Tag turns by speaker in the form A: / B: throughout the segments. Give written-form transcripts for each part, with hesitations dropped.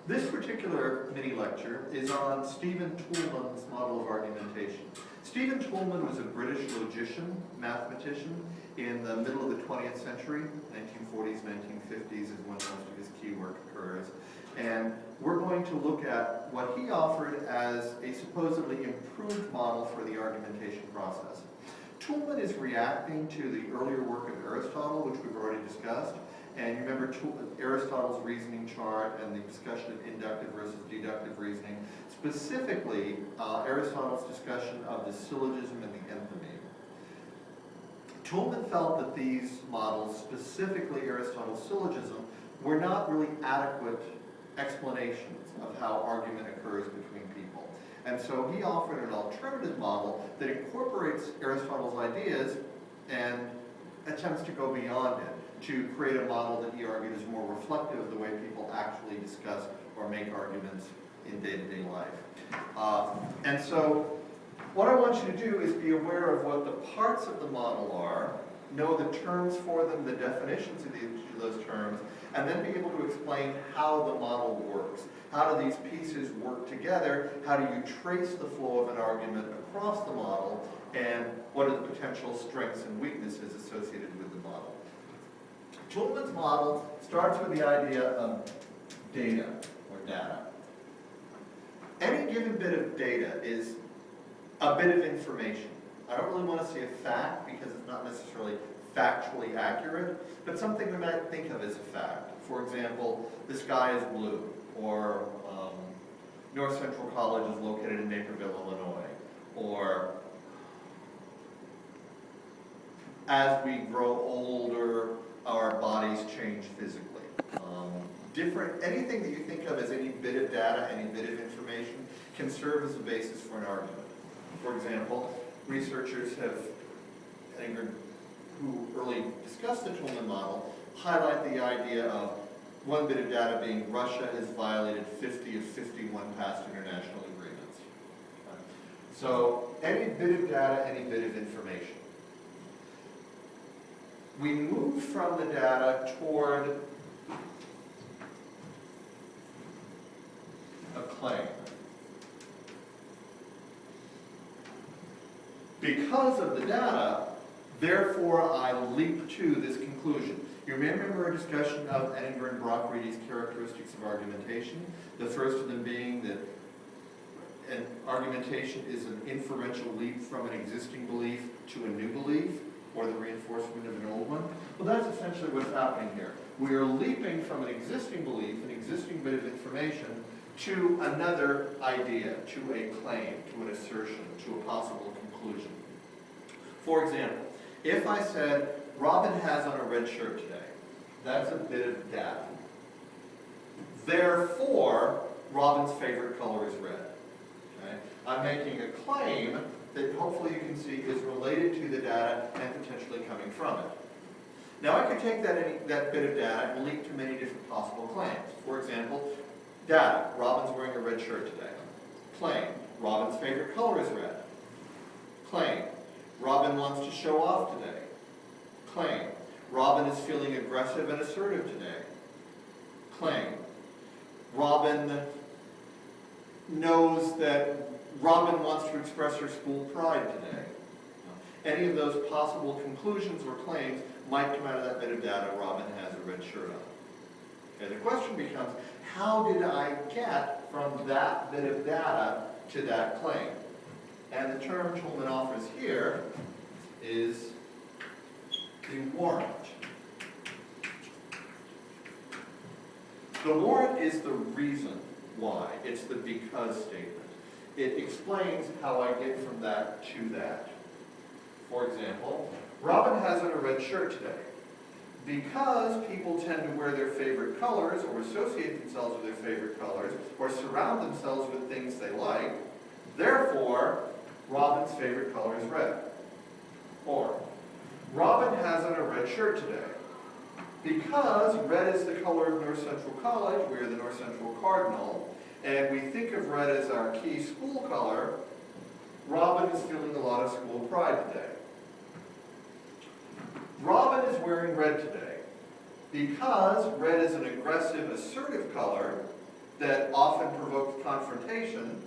A: This particular mini-lecture is on Stephen Toulmin's model of argumentation. Stephen Toulmin was a British logician, mathematician, in the middle of the 20th century, 1940s, 1950s is when most of his key work occurs. And we're going to look at what he offered as a supposedly improved model for the argumentation process. Toulmin is reacting to the earlier work of Aristotle, which we've already discussed. And you remember Aristotle's reasoning chart and the discussion of inductive versus deductive reasoning, specifically Aristotle's discussion of the syllogism and the enthemy. Toulmin felt that these models, specifically Aristotle's syllogism, were not really adequate explanations of how argument occurs between people. And so he offered an alternative model that incorporates Aristotle's ideas and attempts to go beyond it, to create a model that he argued is more reflective of the way people actually discuss or make arguments in day-to-day life. And so what I want you to do is be aware of what the parts of the model are, know the terms for them, the definitions of each of those terms, and then be able to explain how the model works. How do these pieces work together? How do you trace the flow of an argument across the model? And what are the potential strengths and weaknesses associated with the model? Toulmin's model starts with the idea of data, or data. Any given bit of data is a bit of information. I don't really want to say a fact because it's not necessarily factually accurate, but something we might think of as a fact. For example, the sky is blue, or North Central College is located in Naperville, Illinois, or as we grow older, our bodies change physically. Anything that you think of as any bit of data, any bit of information, can serve as a basis for an argument. For example, researchers who early discussed the Toulmin model, highlight the idea of one bit of data being Russia has violated 50 of 51 past international agreements. So any bit of data, any bit of information. We move from the data toward a claim. Because of the data, therefore I leap to this conclusion. You remember our discussion of Edinger and Brock-Reedy's characteristics of argumentation? The first of them being that an argumentation is an inferential leap from an existing belief to a new belief, or the reinforcement of an old one. Well, that's essentially what's happening here. We are leaping from an existing belief, an existing bit of information, to another idea, to a claim, to an assertion, to a possible conclusion. For example, if I said, Robin has on a red shirt today, that's a bit of data. Therefore, Robin's favorite color is red. Okay? I'm making a claim that hopefully you can see is related to the data and potentially coming from it. Now I could take that bit of data and leap to many different possible claims. For example, data, Robin's wearing a red shirt today. Claim, Robin's favorite color is red. Claim, Robin wants to show off today. Claim, Robin is feeling aggressive and assertive today. Claim, Robin knows that Robin wants to express her school pride today. Any of those possible conclusions or claims might come out of that bit of data, Robin has a red shirt on. Okay, the question becomes, how did I get from that bit of data to that claim? And the term Toulmin offers here is the warrant. The warrant is the reason why. It's the because statement. It explains how I get from that to that. For example, Robin has on a red shirt today. Because people tend to wear their favorite colors or associate themselves with their favorite colors or surround themselves with things they like, therefore, Robin's favorite color is red. Or, Robin has on a red shirt today. Because red is the color of North Central College, we are the North Central Cardinal, and we think of red as our key school color, Robin is feeling a lot of school pride today. Robin is wearing red today. Because red is an aggressive, assertive color, that often provokes confrontation,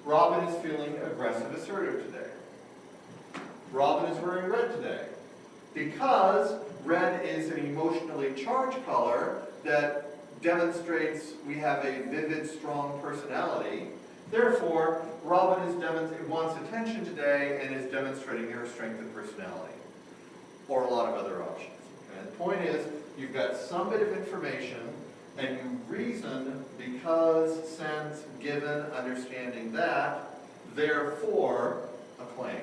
A: Robin is feeling aggressive, assertive today. Robin is wearing red today. Because red is an emotionally charged color that demonstrates we have a vivid, strong personality, therefore, Robin wants attention today and is demonstrating her strength of personality. Or a lot of other options. And the point is, you've got some bit of information and you reason because, sense, given, understanding that, therefore, a claim.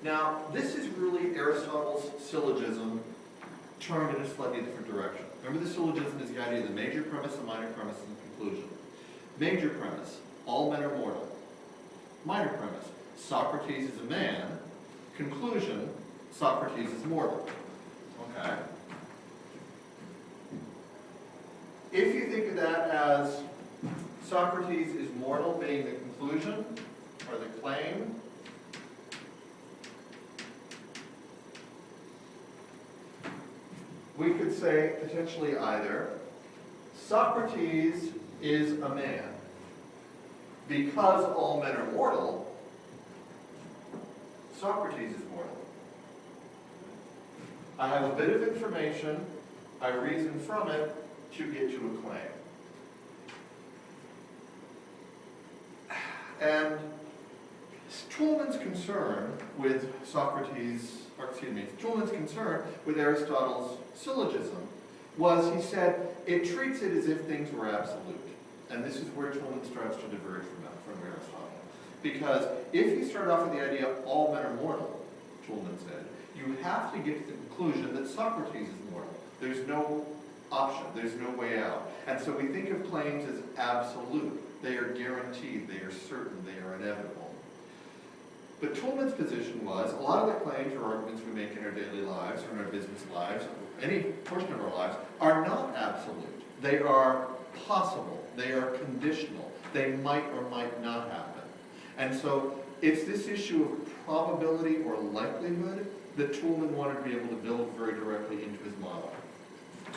A: Now, this is really Aristotle's syllogism turned in a slightly different direction. Remember, the syllogism is the idea of the major premise, the minor premise, and the conclusion. Major premise, all men are mortal. Minor premise, Socrates is a man. Conclusion, Socrates is mortal. Okay? If you think of that as Socrates is mortal being the conclusion or the claim, we could say potentially either Socrates is a man because all men are mortal, Socrates is mortal. I have a bit of information, I reason from it to get to a claim. And Toulmin's concern with Toulmin's concern with Aristotle's syllogism was, he said, it treats it as if things were absolute. And this is where Toulmin starts to diverge from Aristotle. Because if you start off with the idea all men are mortal, Toulmin said, you have to get to the conclusion that Socrates is mortal. There's no option. There's no way out. And so we think of claims as absolute. They are guaranteed. They are certain. They are inevitable. But Toulmin's position was, a lot of the claims or arguments we make in our daily lives, or in our business lives, any portion of our lives, are not absolute. They are possible. They are conditional. They might or might not happen. And so it's this issue of probability or likelihood that Toulmin wanted to be able to build very directly into his model.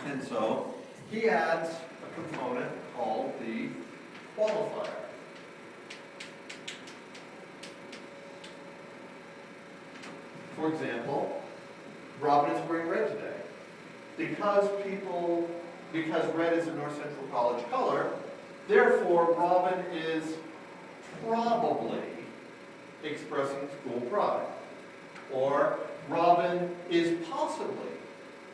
A: And so he adds a component called the qualifier. For example, Robin is wearing red today. Because red is a North Central College color, therefore Robin is probably expressing school pride. Or Robin is possibly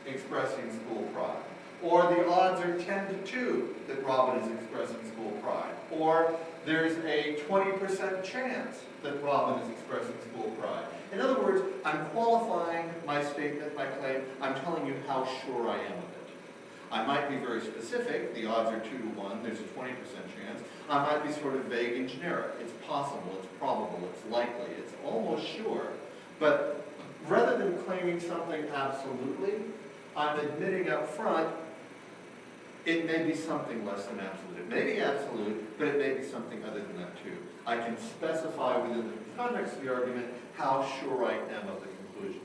A: expressing school pride. Or the odds are 10 to 2 that Robin is expressing school pride. Or there's a 20% chance that Robin is expressing school pride. In other words, I'm qualifying my statement, my claim. I'm telling you how sure I am of it. I might be very specific. The odds are 2 to 1. There's a 20% chance. I might be sort of vague and generic. It's possible, it's probable, it's likely, it's almost sure. But rather than claiming something absolutely, I'm admitting up front it may be something less than absolute. It may be absolute, but it may be something other than that too. I can specify within the context of the argument how sure I am of the conclusion.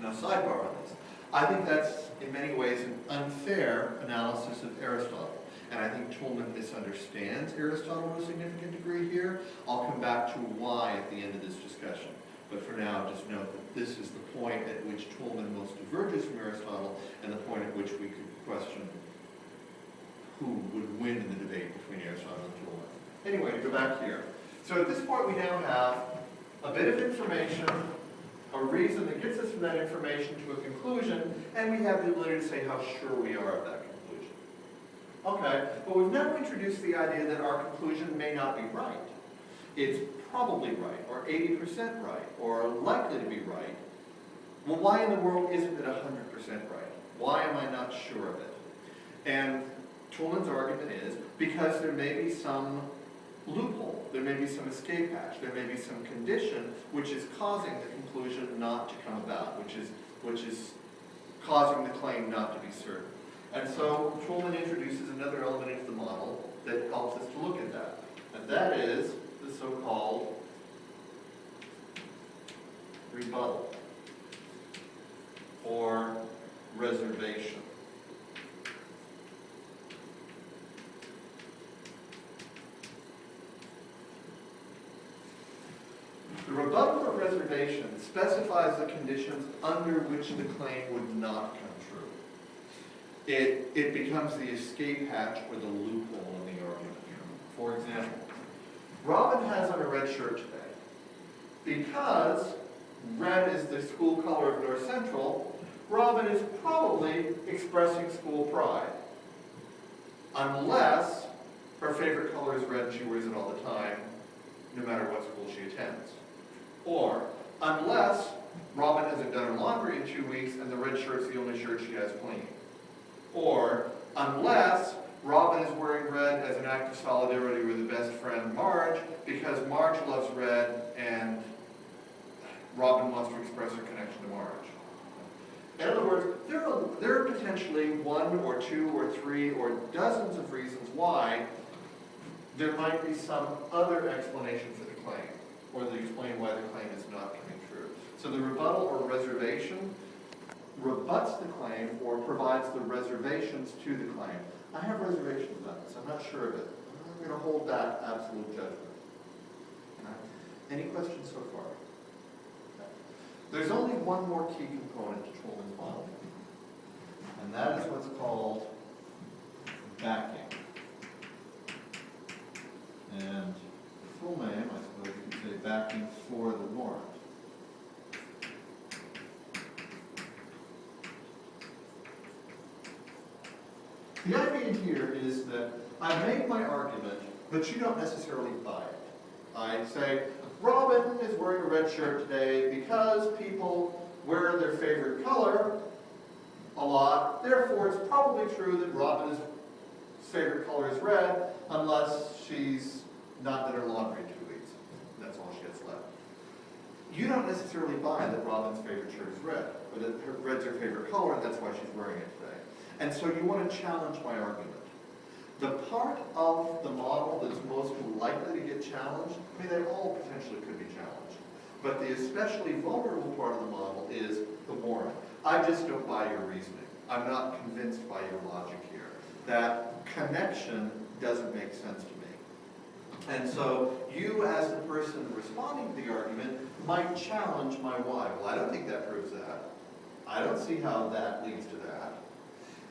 A: Now, sidebar on this. I think that's, in many ways, an unfair analysis of Aristotle. And I think Toulmin misunderstands Aristotle to a significant degree here. I'll come back to why at the end of this discussion. But for now, just note that this is the point at which Toulmin most diverges from Aristotle and the point at which we could question who would win in the debate between Aristotle and Toulmin. Anyway, to go back here. So at this point, we now have a bit of information, a reason that gets us from that information to a conclusion, and we have the ability to say how sure we are of that conclusion. Okay, but we've now introduced the idea that our conclusion may not be right. It's probably right, or 80% right, or likely to be right. Well, why in the world isn't it 100% right? Why am I not sure of it? And Toulmin's argument is because there may be some loophole, there may be some escape hatch, there may be some condition which is causing the conclusion not to come about, which is causing the claim not to be certain. And so Toulmin introduces another element into the model that helps us to look at that. And that is the so-called rebuttal or reservation. reservation specifies the conditions under which the claim would not come true. It becomes the escape hatch or the loophole in the argument. For example, Robin has on a red shirt today. Because red is the school color of North Central, Robin is probably expressing school pride. Unless her favorite color is red and she wears it all the time, no matter what school she attends. Or, unless Robin hasn't done her laundry in 2 weeks and the red shirt's the only shirt she has clean. Or, unless Robin is wearing red as an act of solidarity with her best friend Marge, because Marge loves red and Robin wants to express her connection to Marge. In other words, there are potentially one or two or three or dozens of reasons why there might be some other explanation for the claim, or that explain why the claim is not coming true. So the rebuttal or reservation rebuts the claim or provides the reservations to the claim. I have reservations about this. I'm not sure of it. I'm going to hold back absolute judgment. Any questions so far? There's only one more key component to Trollman's model, and that is what's called backing. And the full name, I suppose you could say backing for the warrant. The idea here is that I make my argument, but you don't necessarily buy it. I say, Robin is wearing a red shirt today because people wear their favorite color a lot. Therefore, it's probably true that Robin's favorite color is red, unless she's not done her laundry in 2 weeks. That's all she has left. You don't necessarily buy that Robin's favorite shirt is red, or that red's her favorite color, and that's why she's wearing it today. And so you want to challenge my argument. The part of the model that's most likely to get challenged, I mean, they all potentially could be challenged, but the especially vulnerable part of the model is the warrant. I just don't buy your reasoning. I'm not convinced by your logic here. That connection doesn't make sense to me. And so you, as the person responding to the argument, might challenge my why. Well, I don't think that proves that. I don't see how that leads to that.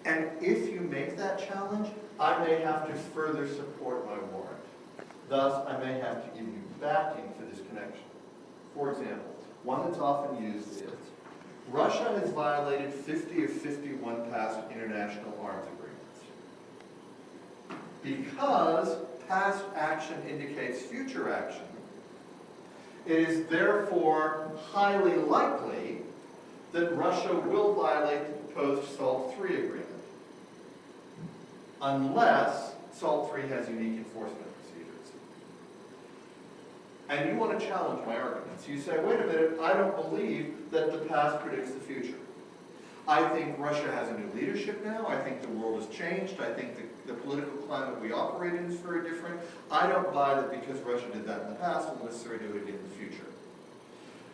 A: And if you make that challenge, I may have to further support my warrant. Thus, I may have to give you backing for this connection. For example, one that's often used is, Russia has violated 50 of 51 past international arms agreements. Because past action indicates future action, it is therefore highly likely that Russia will violate the proposed SALT III agreement, unless SALT III has unique enforcement procedures. And you want to challenge my arguments. You say, wait a minute, I don't believe that the past predicts the future. I think Russia has a new leadership now. I think the world has changed. I think the political climate we operate in is very different. I don't buy that because Russia did that in the past, it'll necessarily do it again in the future.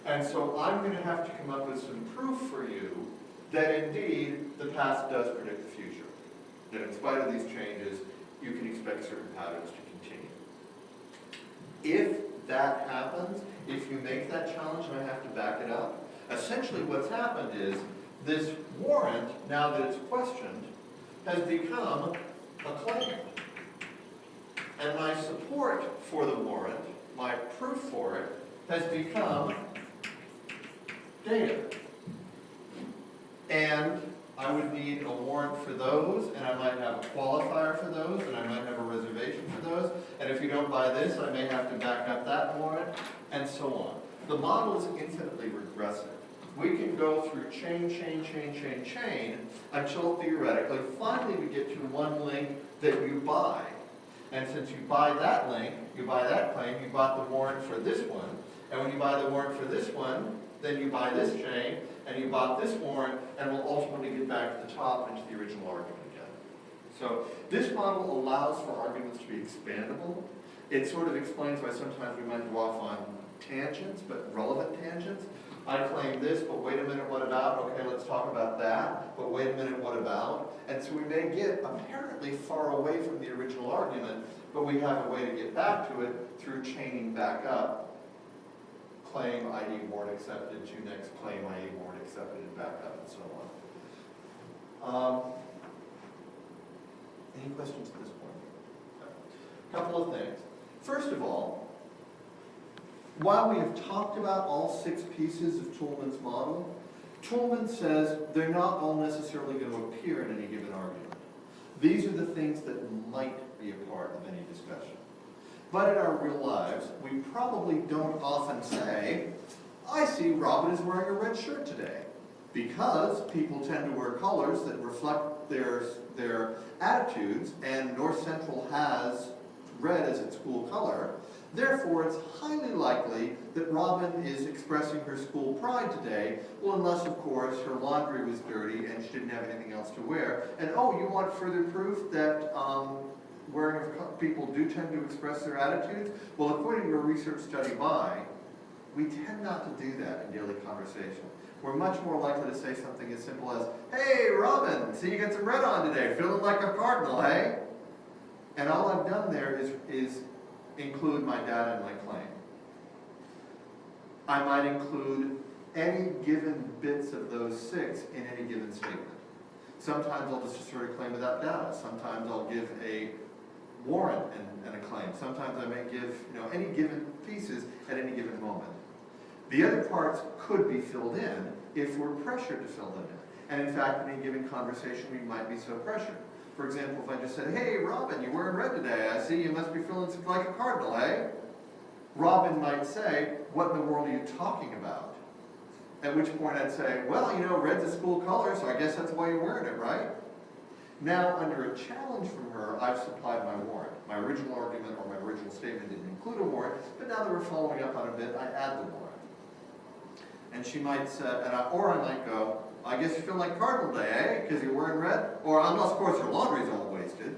A: And so I'm going to have to come up with some proof for you that indeed the past does predict the future. That in spite of these changes, you can expect certain patterns to continue. If that happens, if you make that challenge and I have to back it up, essentially what's happened is this warrant, now that it's questioned, has become a claim. And my support for the warrant, my proof for it, has become data. And I would need a warrant for those, and I might have a qualifier for those, and I might have a reservation for those. And if you don't buy this, I may have to back up that warrant, and so on. The model is infinitely regressive. We can go through chain, until theoretically, finally we get to one link that you buy. And since you buy that link, you buy that claim, you bought the warrant for this one. And when you buy the warrant for this one, then you buy this chain, and you bought this warrant, and we'll ultimately get back to the top into the original argument again. So this model allows for arguments to be expandable. It sort of explains why sometimes we might go off on tangents, but relevant tangents. I claim this, but wait a minute, what about? Okay, let's talk about that, but wait a minute, what about? And so we may get apparently far away from the original argument, but we have a way to get back to it through chaining back up claim ID warrant accepted to next claim ID warrant accepted and back up and so on. Any questions at this point? A couple of things. First of all, while we have talked about all 6 pieces of Toulmin's model, Toulmin says they're not all necessarily going to appear in any given argument. These are the things that might be a part of any discussion. But in our real lives, we probably don't often say, I see Robin is wearing a red shirt today. Because people tend to wear colors that reflect their attitudes, and North Central has red as its school color. Therefore, it's highly likely that Robin is expressing her school pride today, well, unless, of course, her laundry was dirty and she didn't have anything else to wear. And, oh, you want further proof that people do tend to express their attitudes? Well, according to a research study by, we tend not to do that in daily conversation. We're much more likely to say something as simple as, hey, Robin, see you got some red on today, feeling like a cardinal, hey? And all I've done there is include my data and my claim. I might include any given bits of those 6 in any given statement. Sometimes I'll just assert a claim without data. Sometimes I'll give a warrant and a claim. Sometimes I may give any given pieces at any given moment. The other parts could be filled in if we're pressured to fill them in. And in fact, in any given conversation, we might be so pressured. For example, if I just said, hey, Robin, you're wearing red today. I see you must be feeling like a cardinal, eh? Robin might say, what in the world are you talking about? At which point I'd say, well, red's a school color, so I guess that's why you're wearing it, right? Now, under a challenge from her, I've supplied my warrant. My original argument or my original statement didn't include a warrant, but now that we're following up on a bit, I add the warrant. And she might say, or I might go, I guess you feel like Cardinal Day, eh? Because you're wearing red? Or unless, of course, your laundry's all wasted.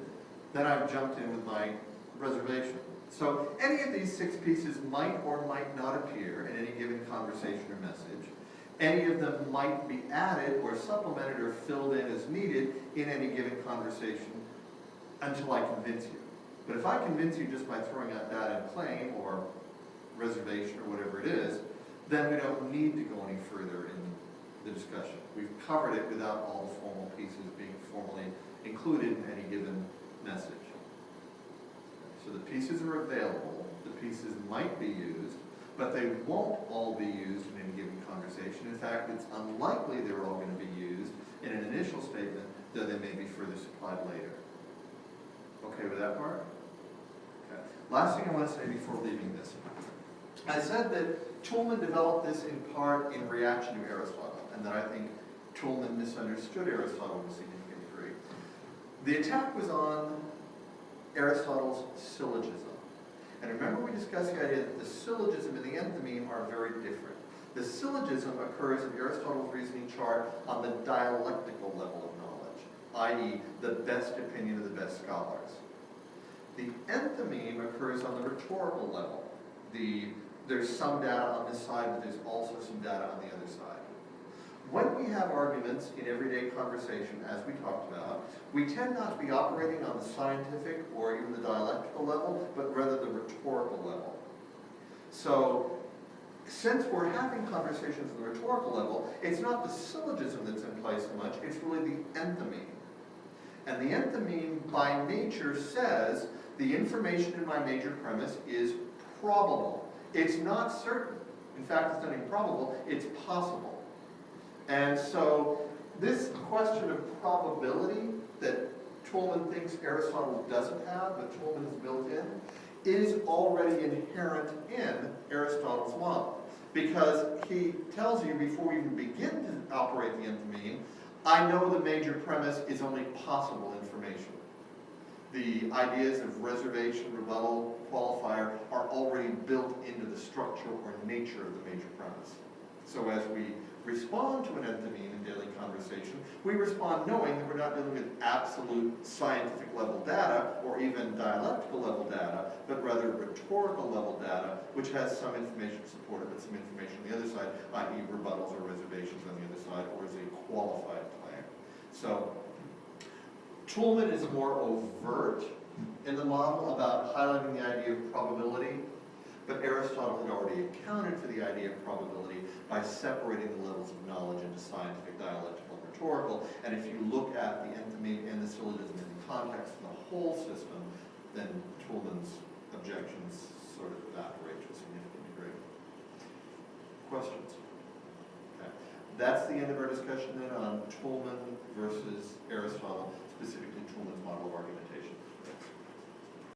A: Then I've jumped in with my reservation. So any of these 6 pieces might or might not appear in any given conversation or message. Any of them might be added or supplemented or filled in as needed in any given conversation until I convince you. But if I convince you just by throwing out data and claim or reservation or whatever it is, then we don't need to go any further in the discussion. We've covered it without all the formal pieces being formally included in any given message. So the pieces are available, the pieces might be used, but they won't all be used in any given conversation. In fact, it's unlikely they're all going to be used in an initial statement, though they may be further supplied later. Okay with that part? Okay. Last thing I want to say before leaving this. I said that Toulmin developed this in part in reaction to Aristotle, and that I think Toulmin misunderstood Aristotle to a significant degree. The attack was on Aristotle's syllogism. And remember we discussed the idea that the syllogism and the enthymeme are very different. The syllogism occurs in Aristotle's reasoning chart on the dialectical level of knowledge, i.e. the best opinion of the best scholars. The enthymeme occurs on the rhetorical level. There's some data on this side, but there's also some data on the other side. When we have arguments in everyday conversation, as we talked about, we tend not to be operating on the scientific or even the dialectical level, but rather the rhetorical level. So, since we're having conversations at the rhetorical level, it's not the syllogism that's in play so much, it's really the enthymeme. And the enthymeme, by nature, says the information in my major premise is probable. It's not certain. In fact, it's not even probable, it's possible. And so this question of probability that Toulmin thinks Aristotle doesn't have, but Toulmin has built in, is already inherent in Aristotle's model. Because he tells you before we even begin to operate the enthymeme, I know the major premise is only possible information. The ideas of reservation, rebuttal, qualifier are already built into the structure or nature of the major premise. So as we respond to an enthymeme in daily conversation, we respond knowing that we're not dealing with absolute scientific level data or even dialectical level data, but rather rhetorical level data, which has some information to support it, but some information on the other side, i.e. rebuttals or reservations on the other side, or is a qualified claim. So Toulmin is more overt in the model about highlighting the idea of probability, but Aristotle had already accounted for the idea of probability by separating the levels of knowledge into scientific, dialectical, and rhetorical. And if you look at the enthemy and the syllogism in the context of the whole system, then Toulmin's objections sort of evaporate to a significant degree. Questions? Okay. That's the end of our discussion then on Toulmin versus Aristotle, specifically Toulmin's model of argumentation.